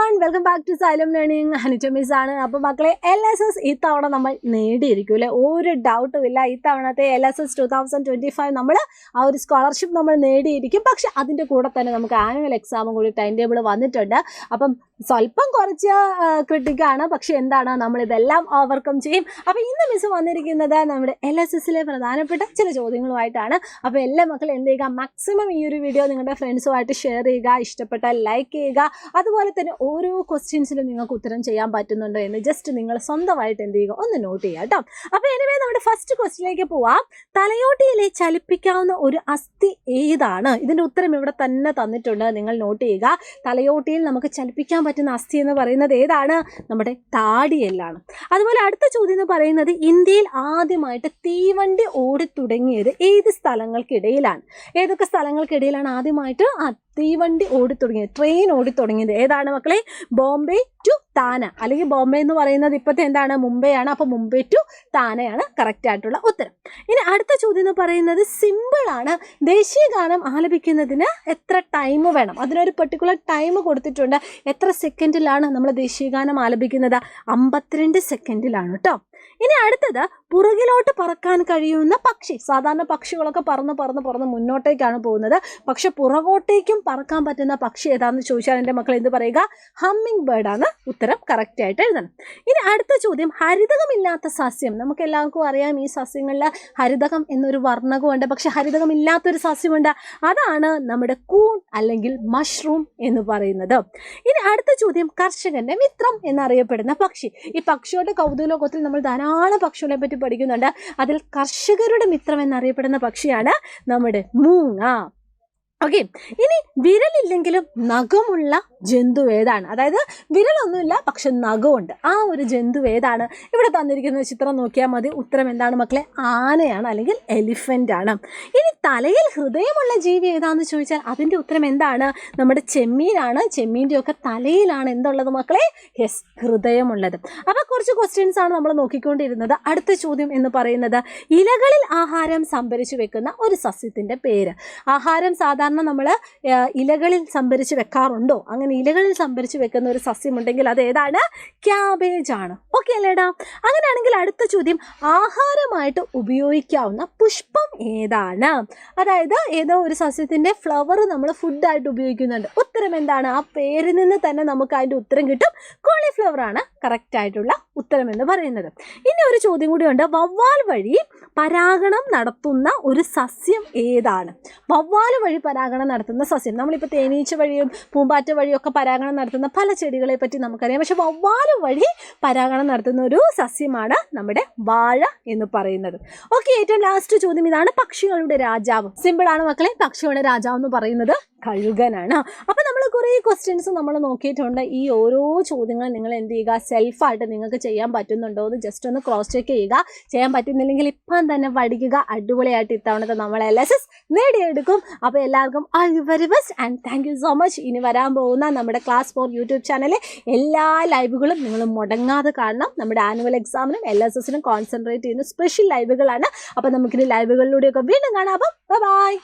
everyone, welcome back to Xylem Learning. Anita Miss ആണ്. അപ്പോൾ മക്കളെ LSS ഇത്തവണ നമ്മൾ നേടിയിരിക്കും അല്ലേ? ഒരു ഡൗട്ടും ഇല്ല. ഇത്തവണത്തെ LSS 2025 നമ്മൾ ആ ഒരു സ്കോളർഷിപ്പ് നമ്മൾ നേടിയിരിക്കും. പക്ഷെ അതിൻ്റെ കൂടെ തന്നെ നമുക്ക് ആനുവൽ എക്സാമും കൂടി ടൈം ടേബിൾ വന്നിട്ടുണ്ട്. അപ്പം സ്വല്പം കുറച്ച് ക്രിട്ടിക്കാണ്, പക്ഷെ എന്താണ് നമ്മളിതെല്ലാം ഓവർകം ചെയ്യും. അപ്പോൾ ഇന്ന് മിസ് വന്നിരിക്കുന്നത് നമ്മുടെ LSSലെ പ്രധാനപ്പെട്ട ചില ചോദ്യങ്ങളുമായിട്ടാണ്. അപ്പോൾ എല്ലാ മക്കളും എന്ത് ചെയ്യുക, മാക്സിമം ഈ ഒരു വീഡിയോ നിങ്ങളുടെ ഫ്രണ്ട്സുമായിട്ട് ഷെയർ ചെയ്യുക, ഇഷ്ടപ്പെട്ടാൽ ലൈക്ക് ചെയ്യുക. അതുപോലെ തന്നെ ഓരോ ക്വസ്റ്റ്യൻസിലും നിങ്ങൾക്ക് ഉത്തരം ചെയ്യാൻ പറ്റുന്നുണ്ടോ എന്ന് ജസ്റ്റ് നിങ്ങൾ സ്വന്തമായിട്ട് എന്ത് ചെയ്യുക, ഒന്ന് നോട്ട് ചെയ്യുക കേട്ടോ. അപ്പോൾ എനിവേ നമ്മുടെ ഫസ്റ്റ് ക്വസ്റ്റ്യനിലേക്ക് പോവാം. തലയോട്ടിയിലെ ചലിപ്പിക്കാവുന്ന ഒരു അസ്ഥി ഏതാണ്? ഇതിൻ്റെ ഉത്തരം ഇവിടെ തന്നെ തന്നിട്ടുണ്ട്, നിങ്ങൾ നോട്ട് ചെയ്യുക. തലയോട്ടിയിൽ നമുക്ക് ചലിപ്പിക്കാൻ പറ്റുന്ന അസ്ഥി എന്ന് പറയുന്നത് ഏതാണ്? നമ്മുടെ താടിയെല്ലാണ്. അതുപോലെ അടുത്ത ചോദ്യം എന്ന് പറയുന്നത് ഇന്ത്യയിൽ ആദ്യമായിട്ട് തീവണ്ടി ഓടിത്തുടങ്ങിയത് ഏത് സ്ഥലങ്ങൾക്കിടയിലാണ്? ഏതൊക്കെ സ്ഥലങ്ങൾക്കിടയിലാണ് ആദ്യമായിട്ട് തീവണ്ടി ഓടിത്തുടങ്ങിയത്, ട്രെയിൻ ഓടിത്തുടങ്ങിയത്? ഏതാണ് മക്കളെ? ബോംബെ ടു താന, അല്ലെങ്കിൽ ബോംബെ എന്ന് പറയുന്നത് ഇപ്പോഴത്തെ എന്താണ്, മുംബൈ ആണ്. അപ്പോൾ മുംബൈ ടു താനയാണ് കറക്റ്റ് ആയിട്ടുള്ള ഉത്തരം. ഇനി അടുത്ത ചോദ്യം എന്ന് പറയുന്നത് സിമ്പിളാണ്. ദേശീയ ഗാനം ആലപിക്കുന്നതിന് എത്ര ടൈം വേണം? അതിനൊരു പെർട്ടിക്കുലർ ടൈം കൊടുത്തിട്ടുണ്ട്. എത്ര സെക്കൻഡിലാണ് നമ്മൾ ദേശീയ ഗാനം ആലപിക്കുന്നത്? 52 സെക്കൻഡിലാണ് കേട്ടോ. ഇനി അടുത്തത് പുറകിലോട്ട് പറക്കാൻ കഴിയുന്ന പക്ഷി. സാധാരണ പക്ഷികളൊക്കെ പറന്ന് മുന്നോട്ടേക്കാണ് പോകുന്നത്, പക്ഷെ പുറകോട്ടേക്കും പറക്കാൻ പറ്റുന്ന പക്ഷി ഏതാണെന്ന് ചോദിച്ചാൽ എൻ്റെ മക്കൾ എന്ത് പറയുക? ഹമ്മിങ് ബേർഡ് ആണ് ഉത്തരം. കറക്റ്റ് ആയിട്ട് എഴുതണം. ഇനി അടുത്ത ചോദ്യം, ഹരിതകമില്ലാത്ത സസ്യം. നമുക്ക് എല്ലാവർക്കും അറിയാം ഈ സസ്യങ്ങളിൽ ഹരിതകം എന്നൊരു വർണ്ണകമുണ്ട്, പക്ഷെ ഹരിതകമില്ലാത്തൊരു സസ്യമുണ്ട്. അതാണ് നമ്മുടെ കൂൺ അല്ലെങ്കിൽ മഷ്റൂം എന്ന് പറയുന്നത്. ഇനി അടുത്ത ചോദ്യം, കർഷകന്റെ മിത്രം എന്നറിയപ്പെടുന്ന പക്ഷി. ഈ പക്ഷിയുടെ കൗതുകലോകത്തിൽ നമ്മൾ ധാരാളം പക്ഷികളെ പറ്റി പഠിക്കുന്നുണ്ട്. അതിൽ കർഷകരുടെ മിത്രം എന്നറിയപ്പെടുന്ന പക്ഷിയാണ് നമ്മുടെ മൂങ്ങ. ഓക്കെ, ഇനി വിരലില്ലെങ്കിലും നഖമുള്ള ജന്തു ഏതാണ്? അതായത് വിരലൊന്നുമില്ല പക്ഷെ നഖമുണ്ട്, ആ ഒരു ജന്തു ഏതാണ്? ഇവിടെ തന്നിരിക്കുന്ന ചിത്രം നോക്കിയാൽ മതി. ഉത്തരം എന്താണ് മക്കളെ? ആനയാണ്, അല്ലെങ്കിൽ എലിഫൻ്റ് ആണ്. ഇനി തലയിൽ ഹൃദയമുള്ള ജീവി ഏതാണെന്ന് ചോദിച്ചാൽ അതിൻ്റെ ഉത്തരം എന്താണ്? നമ്മുടെ ചെമ്മീനാണ്. ചെമ്മീൻ്റെ ഒക്കെ തലയിലാണ് എന്തുള്ളത് മക്കളെ? യെസ്, ഹൃദയമുള്ളത്. അപ്പോൾ കുറച്ച് ക്വസ്റ്റ്യൻസ് ആണ് നമ്മൾ നോക്കിക്കൊണ്ടിരുന്നത്. അടുത്ത ചോദ്യം എന്ന് പറയുന്നത് ഇലകളിൽ ആഹാരം സംഭരിച്ചു വെക്കുന്ന ഒരു സസ്യത്തിൻ്റെ പേര്. ആഹാരം സാധാരണ നമ്മൾ ഇലകളിൽ സംഭരിച്ച് വെക്കാറുണ്ടോ? അങ്ങനെ ഇലകളിൽ സംഭരിച്ച് വെക്കുന്ന ഒരു സസ്യമുണ്ടെങ്കിൽ അത് ഏതാണ്? ക്യാബേജ് ആണ്. ഓക്കെ അല്ലേടാ? അങ്ങനെയാണെങ്കിൽ അടുത്ത ചോദ്യം, ആഹാരമായിട്ട് ഉപയോഗിക്കാവുന്ന പുഷ്പം ഏതാണ്? അതായത് ഏതോ ഒരു സസ്യത്തിൻ്റെ ഫ്ലവർ നമ്മൾ ഫുഡായിട്ട് ഉപയോഗിക്കുന്നുണ്ട്. ഉത്തരം എന്താണ്? ആ പേരിൽ നിന്ന് തന്നെ നമുക്ക് അതിൻ്റെ ഉത്തരം കിട്ടും. കോളിഫ്ലവർ ആണ് കറക്റ്റ് ആയിട്ടുള്ള ഉത്തരം എന്ന് പറയുന്നത്. ഇനി ഒരു ചോദ്യം കൂടിയുണ്ട്, വവ്വാൽ വഴി പരാഗണം നടത്തുന്ന ഒരു സസ്യം ഏതാണ്? വവ്വാൽ വഴി പരാഗണം നടത്തുന്ന സസ്യം, നമ്മളിപ്പോൾ തേനീച്ച വഴിയും പൂമ്പാറ്റ വഴിയും ഒക്കെ പരാഗണം നടത്തുന്ന പല ചെടികളെ പറ്റി നമുക്കറിയാം. പക്ഷെ വവ്വാൽ വഴി പരാഗണം നടത്തുന്ന ഒരു സസ്യമാണ് നമ്മുടെ വാഴ എന്ന് പറയുന്നത്. ഓക്കെ, ഏറ്റവും ലാസ്റ്റ് ചോദ്യം ഇതാണ്, പക്ഷികളുടെ രാജാവ്. സിമ്പിൾ ആണ് മക്കളെ, പക്ഷികളുടെ രാജാവ് എന്ന് പറയുന്നത് കഴുകനാണ്. അപ്പോൾ നമ്മൾ കുറേ ക്വസ്റ്റ്യൻസ് നമ്മൾ നോക്കിയിട്ടുണ്ട്. ഈ ഓരോ ചോദ്യങ്ങളും നിങ്ങൾ എന്ത് ചെയ്യുക, സെൽഫായിട്ട് നിങ്ങൾക്ക് ചെയ്യാൻ പറ്റുന്നുണ്ടോ എന്ന് ജസ്റ്റ് ഒന്ന് ക്രോസ് ചെക്ക് ചെയ്യുക. ചെയ്യാൻ പറ്റുന്നില്ലെങ്കിൽ ഇപ്പം തന്നെ പഠിക്കുക. അടിപൊളിയായിട്ട് ഇത്തവണത്തെ നമ്മൾ LSS നേടിയെടുക്കും. അപ്പോൾ എല്ലാവർക്കും all the very best and thank you so much. ഇനി വരാൻ പോകുന്ന നമ്മുടെ ക്ലാസ് 4 യൂട്യൂബ് ചാനലിലെ എല്ലാ ലൈവുകളും നിങ്ങൾ മുടങ്ങാതെ കാണണം. നമ്മുടെ ആനുവൽ എക്സാമിനും LSSനും കോൺസെൻട്രേറ്റ് ചെയ്യുന്ന സ്പെഷ്യൽ ലൈവുകളാണ്. അപ്പോൾ നമുക്കിനി ലൈവുകളിലൂടെയൊക്കെ വീണ്ടും കാണാം. അപ്പം ബൈ.